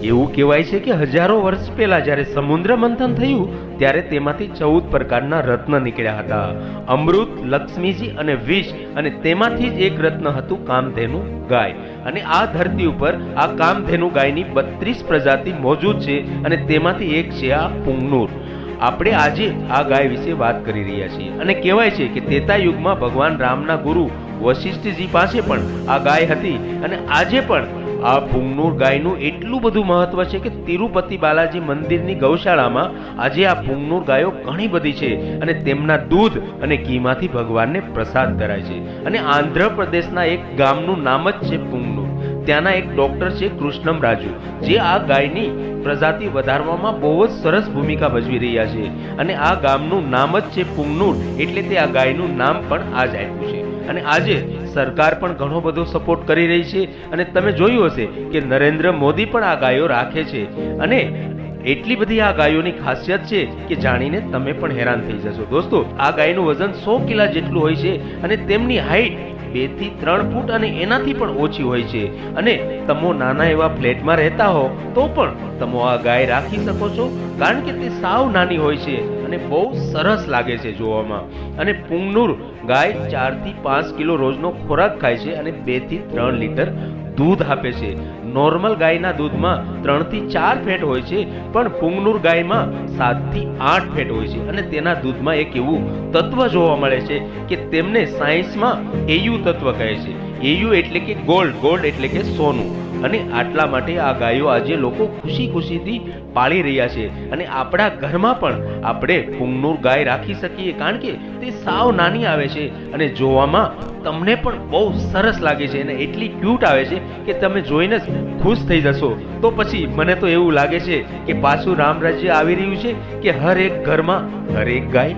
એવું કહેવાય છે કે હજારો વર્ષ પહેલા જ્યારે સમુદ્ર મંથન થયું ત્યારે તેમાંથી 14 પ્રકારના રત્ન નીકળ્યા હતા, અમૃત, લક્ષ્મીજી અને વિષ, અને તેમાંથી જ એક રત્ન હતું કામધેનુ ગાય. અને આ ધરતી ઉપર આ કામધેનુ ગાયની 32 પ્રજાતિ મોજૂદ છે અને તેમાંથી એક છે આ પુંગનુર. આપણે આજે આ ગાય વિશે વાત કરી રહ્યા છીએ અને કહેવાય છે કે ત્રેતા યુગમાં ભગવાન રામના ગુરુ વશિષ્ઠજી પાસે પણ આ ગાય હતી અને આજે પણ આ પુંગનુર ગાયનું એટલું બધું મહત્વ છે કે તિરુપતિ બાલાજી મંદિરની ગૌશાળામાં આજે આ પુંગનુર ગાયો ઘણી બધી છે અને તેમના દૂધ અને ઘીમાંથી ભગવાનને પ્રસાદ ધરાય છે. અને આંધ્રપ્રદેશના એક ગામનું નામ જ છે પુંગનુર. ત્યાંના એક ડોક્ટર છે કૃષ્ણમ રાજુ, જે આ ગાયની પ્રજાતિ વધારવામાં બહુ જ સરસ ભૂમિકા ભજવી રહ્યા છે અને આ ગામનું નામ જ છે પુંગનુર, એટલે તે આ ગાયનું નામ પણ આ જ આપ્યું છે. અને આજે સરકાર પણ ઘણો બધો સપોર્ટ કરી રહી છે અને તમે જોયું હશે કે નરેન્દ્ર મોદી પણ આ ગાયો રાખે છે અને એટલી બધી આ ગાયોની ખાસિયત છે કે જાણીને તમે પણ હેરાન થઈ જશો. દોસ્તો, આ ગાયનું વજન 100 કિલો જેટલું હોય છે અને તેમની હાઈટ 2 થી 3 ફૂટ અને એનાથી પણ ઓછી હોય છે. અને તમે નાના એવા ફ્લેટમાં રહેતા હો તો પણ તમે આ ગાય રાખી શકો છો, કારણ કે તે સાવ નાની હોય છે અને બહુ સરસ લાગે છે જોવામાં. અને પુંગનુર ગાય 4 થી 5 કિલો રોજનો ખોરાક ખાય છે અને 2 થી 3 લીટર દૂધ આપે છે. નોર્મલ ગાયના દૂધમાં 3 થી 4 ફેટ હોય છે, પણ પુંગનુર ગાયમાં 7 થી 8 ફેટ હોય છે. અને તેના દૂધમાં એક એવું તત્વ જોવા મળે છે કે તેમને સાયન્સમાં એયુ તત્વ કહે છે. એયુ એટલે કે ગોલ્ડ, ગોલ્ડ એટલે કે સોનું. અને આટલા માટે આ ગાયો આજે લોકો ખુશી ખુશીથી પાળી રહ્યા છે અને આપણા ઘરમાં પણ આપણે પુંગનુર ગાય રાખી શકીએ, કારણ કે તે સાવ નાની આવે છે અને જોવામાં તમને પણ બહુ સરસ લાગે છે અને એટલી ક્યુટ આવે છે કે તમે જોઈને જ ખુશ થઈ જશો. તો પછી મને તો એવું લાગે છે કે પાછું રામ રાજ્ય આવી રહ્યું છે કે હર એક ઘરમાં હર એક ગાય